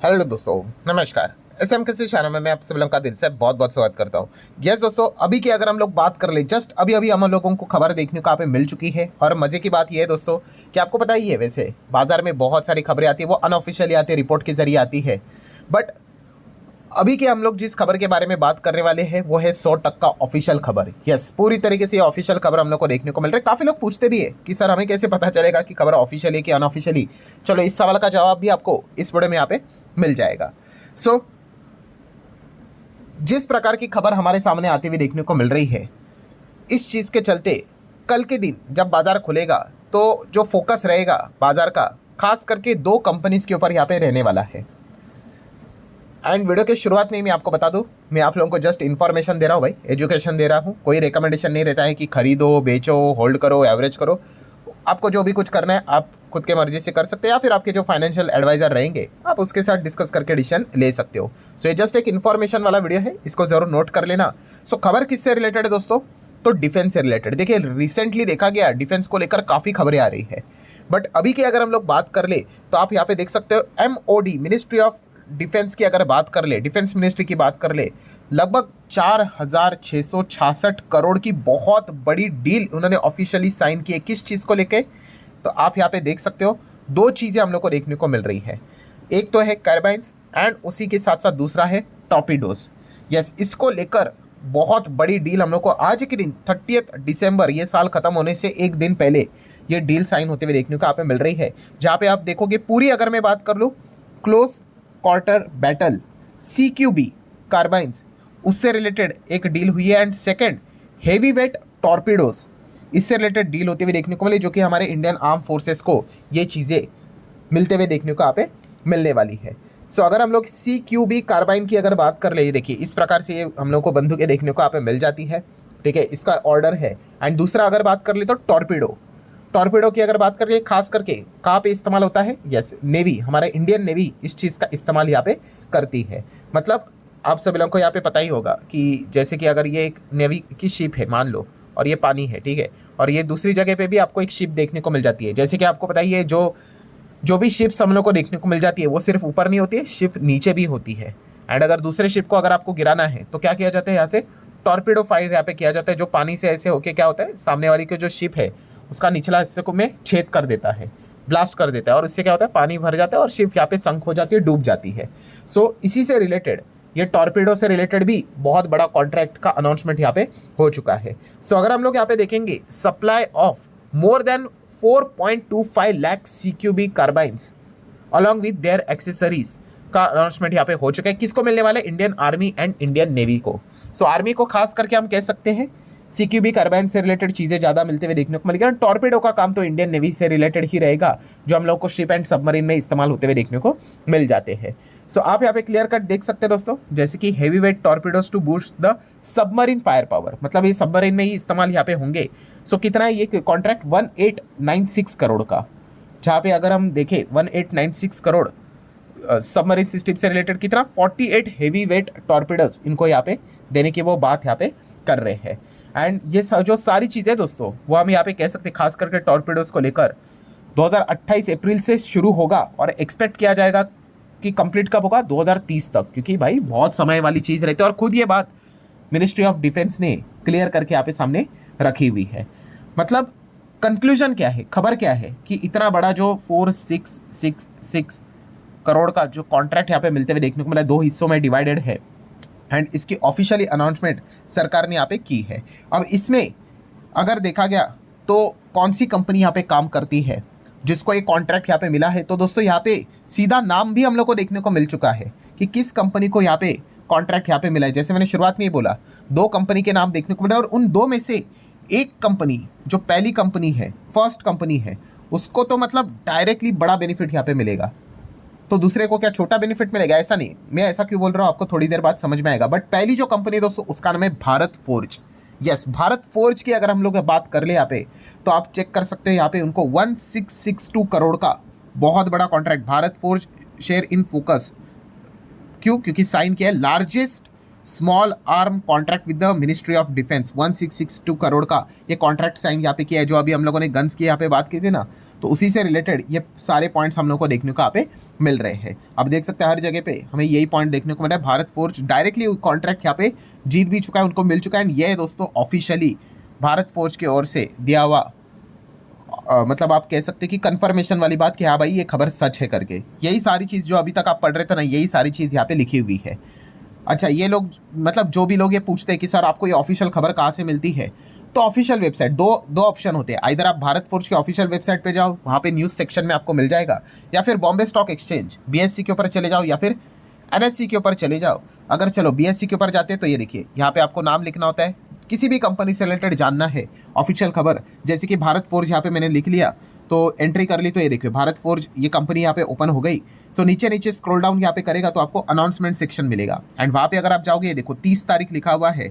Hello दोस्तों, नमस्कार। SM किसी चैनल में मैं आप सभी लोगों का दिल से बहुत बहुत स्वागत करता हूँ। यस दोस्तों, अभी की अगर हम लोग बात कर ले, जस्ट अभी अभी हम लोगों को खबर देखने को यहाँ पे मिल चुकी है। और मजे की बात यह है दोस्तों कि आपको पता ही है, वैसे बाजार में बहुत सारी खबरें आती है, वो अनऑफिशियली आती है, रिपोर्ट के जरिए आती है। बट अभी के हम लोग जिस खबर के बारे में बात करने वाले हैं वो है 100% ऑफिशियल खबर। यस, पूरी तरीके से ऑफिशियल खबर हम लोग को देखने को मिल रही है। काफी लोग पूछते भी है कि सर हमें कैसे पता चलेगा कि खबर ऑफिशियल है कि अनऑफिशियली। चलो, इस सवाल का जवाब भी आपको इस वीडियो में यहाँ पे मिल जाएगा। सो जिस प्रकार की खबर हमारे सामने आती हुई देखने को मिल रही है, इस चीज़ के चलते कल के दिन जब बाजार खुलेगा तो जो फोकस रहेगा बाजार का, खास करके दो कंपनीज के ऊपर यहाँ पे रहने वाला है। एंड वीडियो के शुरुआत में ही मैं आपको बता दूं, मैं आप लोगों को जस्ट इन्फॉर्मेशन दे रहा हूँ भाई, एजुकेशन दे रहा हूँ। कोई रिकमेंडेशन नहीं रहता है कि खरीदो, बेचो, होल्ड करो, एवरेज करो। आपको जो भी कुछ करना है आप खुद के मर्जी से कर सकते हैं, या फिर आपके जो फाइनेंशियल एडवाइजर रहेंगे आप उसके साथ डिस्कस करके डिसीजन ले सकते हो। सो ये जस्ट एक इन्फॉर्मेशन वाला वीडियो है, इसको जरूर नोट कर लेना। सो खबर किससे रिलेटेड है दोस्तों? तो डिफेंस से रिलेटेड। देखिए, रिसेंटली देखा गया डिफेंस को लेकर काफ़ी खबरें आ रही है। बट अभी की अगर हम लोग बात कर ले तो आप यहाँ पे देख सकते हो, MOD मिनिस्ट्री ऑफ डिफेंस की अगर बात कर ले, डिफेंस मिनिस्ट्री की बात कर ले, लगभग 4,666 करोड़ की बहुत बड़ी डील उन्होंने ऑफिशियली साइन की है। किस चीज़ को लेके? तो आप यहाँ पे देख सकते हो, दो चीज़ें हम लोग को देखने को मिल रही है। एक तो है कार्बाइन्स एंड उसी के साथ साथ दूसरा है टॉर्पीडोज। यस, इसको लेकर बहुत बड़ी डील हम लोग को आज के दिन 30 दिसंबर, ये साल खत्म होने से एक दिन पहले ये डील साइन होते हुए देखने को यहाँ पे मिल रही है। जहाँ पे आप देखोगे पूरी, अगर मैं बात कर लूँ, क्लोज क्वार्टर बैटल CQB कार्बाइन्स, उससे रिलेटेड एक डील हुई है। And second, heavy weight torpedoes, इससे रिलेटेड डील होते हुए देखने को मिली, जो कि हमारे इंडियन आर्म फोर्सेस को ये चीज़ें मिलते हुए देखने को यहाँ पे मिलने वाली है। सो अगर हम लोग CQB कार्बाइन की अगर बात कर ले, ये देखिए इस प्रकार से ये हम लोग को बंदूकें देखने को यहाँ पे मिल जाती है। ठीक है, इसका ऑर्डर है। एंड दूसरा अगर बात कर ले तो टॉर्पीडो, टॉर्पीडो की अगर बात करें, खास करके कहाँ पे इस्तेमाल होता है? यस, नेवी, हमारा इंडियन नेवी इस चीज़ का इस्तेमाल यहाँ पे करती है। मतलब आप सभी लोगों को यहाँ पे पता ही होगा कि जैसे कि अगर ये एक नेवी की शिप है मान लो, और ये पानी है, ठीक है, और ये दूसरी जगह पे भी आपको एक शिप देखने को मिल जाती है। जैसे कि आपको पता ही है, जो जो भी शिप्स हम लोग को देखने को मिल जाती है वो सिर्फ ऊपर नहीं होती है, शिप नीचे भी होती है। एंड अगर दूसरे शिप को अगर आपको गिराना है तो क्या किया जाता है? यहाँ से टॉर्पीडो फायर यहाँ पे किया जाता है, जो पानी से ऐसे होके क्या होता है, सामने वाली की जो शिप है उसका निचला हिस्से को में छेद कर देता है, ब्लास्ट कर देता है, और इससे क्या होता है, पानी भर जाता है और शिप यहाँ पे संक हो जाती है, डूब जाती है। सो इसी से रिलेटेड, ये टॉर्पीडो से रिलेटेड भी बहुत बड़ा कॉन्ट्रैक्ट का अनाउंसमेंट यहाँ पे हो चुका है। सो अगर हम लोग यहाँ पे देखेंगे, supply of more than 4.25 lakh CQB carbines along with their accessories का अनाउंसमेंट यहाँ पे हो चुका है। किसको मिलने वाला है? Indian army and Indian navy को। सो आर्मी को खास करके हम कह सकते हैं CQB कार्बाइन से रिलेटेड चीज़ें ज़्यादा मिलते हुए देखने को मिलेगी। टॉर्पीडो का काम तो इंडियन नेवी से रिलेटेड ही रहेगा, जो हम लोग को शिप एंड सबमरीन में इस्तेमाल होते हुए देखने को मिल जाते हैं। सो आप यहाँ पे क्लियर कट देख सकते हैं दोस्तों, जैसे कि heavy weight torpedoes to boost the submarine fire power, मतलब ये सबमरीन में ही इस्तेमाल यहाँ पे होंगे। सो कितना है ये कॉन्ट्रैक्ट? 1896 करोड़ का, जहाँ पे अगर हम देखें 1896 करोड़ सबमरीन सिस्टम से रिलेटेड, कितना? 48 हेवी वेट टॉर्पीडोज इनको यहाँ पे देने की वो बात यहाँ पे कर रहे हैं। एंड ये जो सारी चीज़ें दोस्तों, वो हम यहाँ पे कह सकते हैं, खास करके टॉर्पीडोज को लेकर 2028 अप्रैल से शुरू होगा, और एक्सपेक्ट किया जाएगा कि कंप्लीट कब होगा? 2030 तक, क्योंकि भाई बहुत समय वाली चीज़ रहती है। और खुद ये बात मिनिस्ट्री ऑफ डिफेंस ने क्लियर करके यहाँ पे सामने रखी हुई है। मतलब कंक्लूजन क्या है, खबर क्या है, कि इतना बड़ा जो 4666 करोड़ का जो कॉन्ट्रैक्ट यहाँ पे मिलते हुए देखने को मिला, दो हिस्सों में डिवाइडेड है। एंड इसकी ऑफिशियली अनाउंसमेंट सरकार ने यहाँ पे की है। अब इसमें अगर देखा गया तो कौन सी कंपनी यहाँ पे काम करती है जिसको ये कॉन्ट्रैक्ट यहाँ पे मिला है, तो दोस्तों यहाँ पे सीधा नाम भी हम लोग को देखने को मिल चुका है कि किस कंपनी को यहाँ पे कॉन्ट्रैक्ट यहाँ पे मिला है। जैसे मैंने शुरुआत में ही बोला, दो कंपनी के नाम देखने को मिला, और उन दो में से एक कंपनी, जो पहली कंपनी है, फर्स्ट कंपनी है, उसको तो मतलब डायरेक्टली बड़ा बेनिफिट यहाँ पे मिलेगा, तो दूसरे को क्या छोटा बेनिफिट मिलेगा? ऐसा नहीं। मैं ऐसा क्यों बोल रहा हूँ आपको थोड़ी देर बाद समझ में आएगा। बट पहली जो कंपनी दोस्तों, उसका नाम है Bharat forge. Yes, Bharat forge की अगर हम लोग बात कर ले यहाँ पे, तो आप चेक कर सकते हो यहाँ पे उनको 1662 करोड़ का बहुत बड़ा contract Bharat forge share in focus. क्यों? क्योंकि साइन किया है largest small arm contract with the ministry of defence 1662 crore का ये कॉन्ट्रैक्ट साइन यहाँ पे किया है। जो अभी हम लोगों ने गन्स की यहाँ पे बात की थी ना, तो उसी से रिलेटेड ये सारे पॉइंट्स हम लोग को देखने को यहाँ पे मिल रहे हैं। अब देख सकते हैं हर जगह पे हमें यही पॉइंट देखने को मिल रहा है। भारत फोर्ज डायरेक्टली कॉन्ट्रैक्ट यहाँ पे जीत भी चुका है, उनको मिल चुका है। एंड ये दोस्तों ऑफिशियली भारत फोर्ज की ओर से दिया हुआ मतलब आप कह सकते हैं कि कंफर्मेशन वाली बात कि हाँ भाई ये खबर सच है करके। यही सारी चीज़ जो अभी तक आप पढ़ रहे थे ना, यही सारी चीज़ यहाँ पे लिखी हुई है। अच्छा, ये लोग मतलब जो भी लोग ये पूछते हैं कि सर आपको ये ऑफिशियल खबर कहाँ से मिलती है, तो ऑफिशियल वेबसाइट दो ऑप्शन होते हैं। इधर आप भारत फोर्ज के ऑफिशियल वेबसाइट पे जाओ, वहाँ पे न्यूज़ सेक्शन में आपको मिल जाएगा, या फिर बॉम्बे स्टॉक एक्सचेंज BSE के ऊपर चले जाओ, या फिर NSE के ऊपर चले जाओ। अगर चलो BSE के ऊपर जाते हैं तो ये देखिए यहाँ पे आपको नाम लिखना होता है। किसी भी कंपनी से रिलेटेड जानना है ऑफिशियल खबर, जैसे कि भारत फोर्ज यहाँ पे मैंने लिख लिया तो एंट्री कर ली, तो ये देखिए भारत फोर्ज ये कंपनी यहाँ पे ओपन हो गई। सो नीचे नीचे स्क्रॉल डाउन यहाँ पे करेगा तो आपको अनाउंसमेंट सेक्शन मिलेगा। एंड वहाँ पे अगर आप जाओगे, ये देखो 30 तारीख लिखा हुआ है,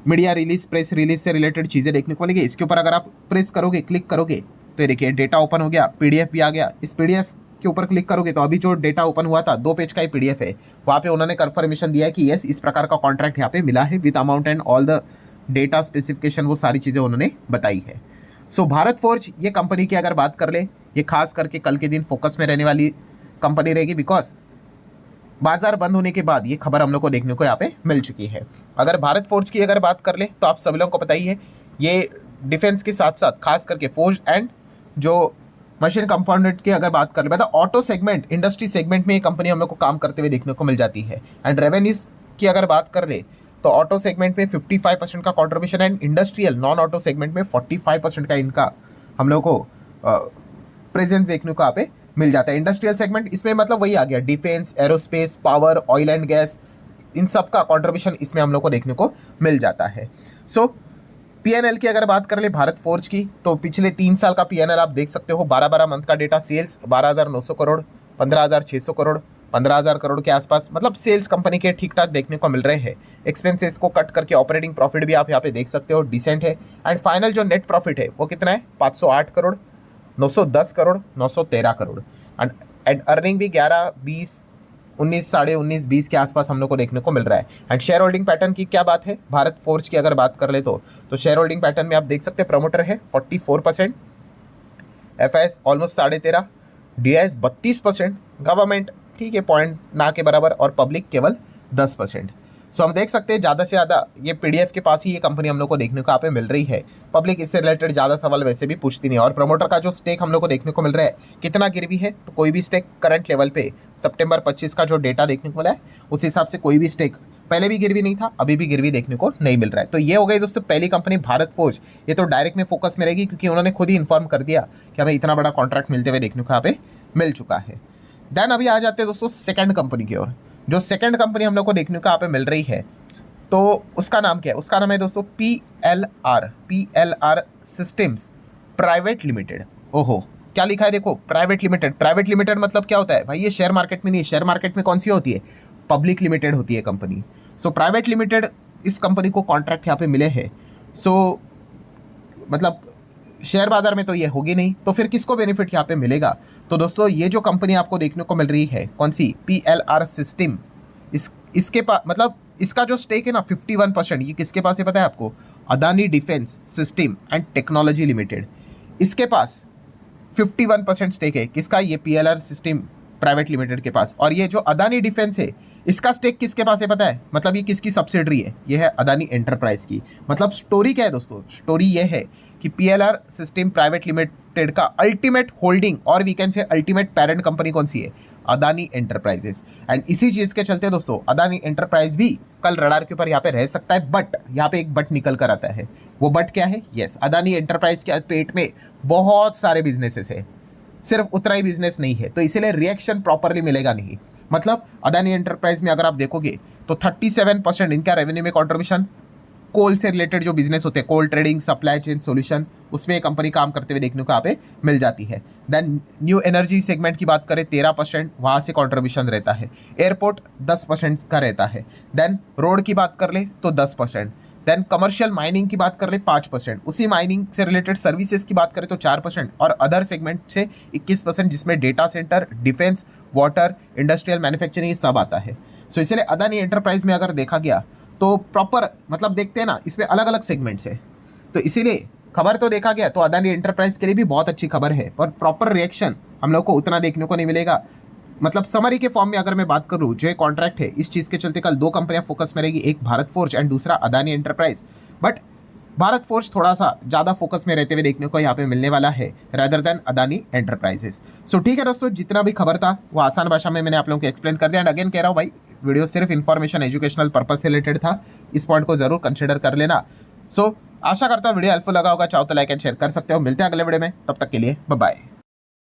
मीडिया रिलीज, प्रेस रिलीज से रिलेटेड चीज़ें देखने को मिलेगी। इसके ऊपर अगर आप प्रेस करोगे, क्लिक करोगे, तो ये देखिए डेटा ओपन हो गया, PDF भी आ गया। इस PDF के ऊपर क्लिक करोगे तो अभी जो डेटा ओपन हुआ था 2 पेज का ही PDF है, वहाँ पे उन्होंने कंफर्मेशन दिया है कि यस इस प्रकार का कॉन्ट्रैक्ट यहाँ पे मिला है with amount and all the data specification, वो सारी चीज़ें उन्होंने बताई है। सो भारत फोर्ज ये कंपनी की अगर बात कर ले, ये खास करके कल के दिन फोकस में रहने वाली कंपनी रहेगी, बिकॉज बाजार बंद होने के बाद ये खबर हम लोग को देखने को यहाँ पे मिल चुकी है। अगर भारत फोर्ज की अगर बात कर ले तो आप सभी लोगों को पता ही है, ये डिफेंस के साथ साथ खास करके फोर्ज एंड जो मशीन कंपाउंडेड की अगर बात कर ले, मतलब ऑटो सेगमेंट, इंडस्ट्री सेगमेंट में ये कंपनी हम लोग को काम करते हुए देखने को मिल जाती है। एंड रेवेन्यूज की अगर बात कर ले तो ऑटो सेगमेंट में 55% का contribution and industrial non auto segment में 45% का इनका हम लोग को प्रेजेंस देखने को यहाँ पे मिल जाता है। इंडस्ट्रियल सेगमेंट इसमें मतलब वही आ गया, defence, aerospace, power, oil and gas, इन सब का कॉन्ट्रीब्यूशन इसमें हम लोग को देखने को मिल जाता है। सो P&L की अगर बात कर ले भारत फोर्ज की, तो पिछले 3 साल का P&L आप देख सकते हो। 12 मंथ का डेटा, सेल्स 12,900 करोड़, 15,600 करोड़, 15,000 करोड़ के आसपास, मतलब सेल्स कंपनी के ठीक ठाक देखने को मिल रहे हैं। एक्सपेंसेस को कट करके ऑपरेटिंग प्रॉफिट भी आप यहाँ पे देख सकते हो, डिसेंट है। एंड फाइनल जो नेट प्रॉफिट है वो कितना है, 508 करोड़, 910 करोड़, 913 करोड़। एंड अर्निंग भी 11, 20, 19, साढ़े 19, 20 के आसपास हम लोग को देखने को मिल रहा है। एंड शेयर होल्डिंग पैटर्न की क्या बात है, भारत फोर्ज की अगर बात कर ले तो शेयर होल्डिंग पैटर्न में आप देख सकते हैं, प्रमोटर है 44%, FIS ऑलमोस्ट 13.5%, DIS 32%, गवर्नमेंट ठीक है पॉइंट ना के बराबर, और पब्लिक केवल 10%। सो हम देख सकते हैं ज़्यादा से ज़्यादा ये PDF के पास ही ये कंपनी हम लोग को देखने को यहाँ पे मिल रही है। पब्लिक इससे रिलेटेड ज़्यादा सवाल वैसे भी पूछती नहीं है। और प्रमोटर का जो स्टेक हम लोग को देखने को मिल रहा है कितना गिरवी है, तो कोई भी स्टेक करंट लेवल पे सितंबर 25 का जो डेटा देखने को मिला है उस हिसाब से कोई भी स्टेक पहले भी गिरवी नहीं था, अभी भी गिरवी देखने को नहीं मिल रहा है। तो ये हो गई दोस्तों पहली कंपनी भारत फोर्ज। ये तो डायरेक्ट में फोकस में रहेगी क्योंकि उन्होंने खुद ही इन्फॉर्म कर दिया कि हमें इतना बड़ा कॉन्ट्रैक्ट मिलते हुए देखने को यहाँ पे मिल चुका है। देन अभी आ जाते हैं दोस्तों सेकंड कंपनी की ओर। जो सेकंड कंपनी हम लोग को देखने को यहाँ पे मिल रही है तो उसका नाम क्या है, उसका नाम है दोस्तों PLR सिस्टम्स प्राइवेट लिमिटेड। ओहो क्या लिखा है देखो, प्राइवेट लिमिटेड। प्राइवेट लिमिटेड मतलब क्या होता है भाई, ये शेयर मार्केट में नहीं है। शेयर मार्केट में कौन सी होती है, पब्लिक लिमिटेड होती है कंपनी। सो प्राइवेट लिमिटेड इस कंपनी को कॉन्ट्रैक्ट यहाँ पे मिले हैं। सो मतलब शेयर बाजार में तो ये होगी नहीं, तो फिर किसको बेनिफिट यहाँ पे मिलेगा। तो दोस्तों ये जो कंपनी आपको देखने को मिल रही है कौन सी, PLR सिस्टम, इसके पास मतलब इसका जो स्टेक है ना 51%, ये किसके पास है पता है आपको, Adani defence system and technology limited, इसके पास 51% स्टेक है। किसका, ये PLR सिस्टम प्राइवेट लिमिटेड के पास। और ये जो अदानी डिफेंस है इसका स्टेक किसके पास है पता है, मतलब ये किसकी सब्सिडरी है, ये है अदानी एंटरप्राइज की। मतलब स्टोरी क्या है दोस्तों, स्टोरी ये है कि PLR सिस्टम प्राइवेट लिमिटेड का अल्टीमेट होल्डिंग और we can say ultimate parent company कौन सी है, अदानी एंटरप्राइजेस। एंड इसी चीज़ के चलते दोस्तों अदानी एंटरप्राइज भी कल रडार के ऊपर यहाँ पे रह सकता है। बट यहाँ पे एक बट निकल कर आता है, वो बट क्या है, यस अदानी एंटरप्राइज के पेट में बहुत सारे बिजनेसेस है, सिर्फ उतना ही बिजनेस नहीं है, तो इसीलिए रिएक्शन प्रॉपरली मिलेगा नहीं। मतलब अदानी एंटरप्राइज में अगर आप देखोगे तो 37% इनका रेवेन्यू में कॉन्ट्रीब्यूशन कोल से रिलेटेड जो बिजनेस होते हैं, कोल ट्रेडिंग, सप्लाई चेन सॉल्यूशन, उसमें कंपनी काम करते हुए देखने को यहाँ पे मिल जाती है। देन न्यू एनर्जी सेगमेंट की बात करें 13% वहाँ से कॉन्ट्रीब्यूशन रहता है। एयरपोर्ट 10% का रहता है। देन रोड की बात कर ले तो 10%। देन कमर्शियल माइनिंग की बात कर ले 5%। उसी माइनिंग से रिलेटेड सर्विसेज की बात करें तो 4% और अदर सेगमेंट से 21%, जिसमें data centre, defence, water, industrial manufacturing ये सब आता है। सो इसलिए अदानी एंटरप्राइज में अगर देखा गया तो प्रॉपर मतलब देखते हैं ना, इसमें अलग अलग सेगमेंट्स है, तो इसीलिए खबर तो देखा गया तो अदानी एंटरप्राइज के लिए भी बहुत अच्छी खबर है, पर प्रॉपर रिएक्शन हम लोग को उतना देखने को नहीं मिलेगा। मतलब समरी के फॉर्म में अगर मैं बात करूं, जो ये कॉन्ट्रैक्ट है इस चीज़ के चलते कल दो कंपनियां फोकस में रहेगी, एक भारत फोर्ज एंड दूसरा Adani enterprise. But Bharat forge थोड़ा सा ज़्यादा फोकस में रहते हुए देखने को यहाँ पे मिलने वाला है रादर देन अदानी एंटरप्राइजेस। सो ठीक है दोस्तों, जितना भी खबर था वो आसान भाषा में मैंने आप लोगों को एक्सप्लेन कर दिया। एंड अगेन कह रहा हूँ भाई, वीडियो सिर्फ इन्फॉर्मेशन एजुकेशनल पर्पज से रिलेटेड था, इस पॉइंट को जरूर कंसिडर कर लेना। सो आशा करता हूँ वीडियो हेल्पफुल लगा होगा, चाहो तो लाइक एंड शेयर कर सकते हो। मिलते हैं अगले वीडियो में, तब तक के लिए बाय बाय।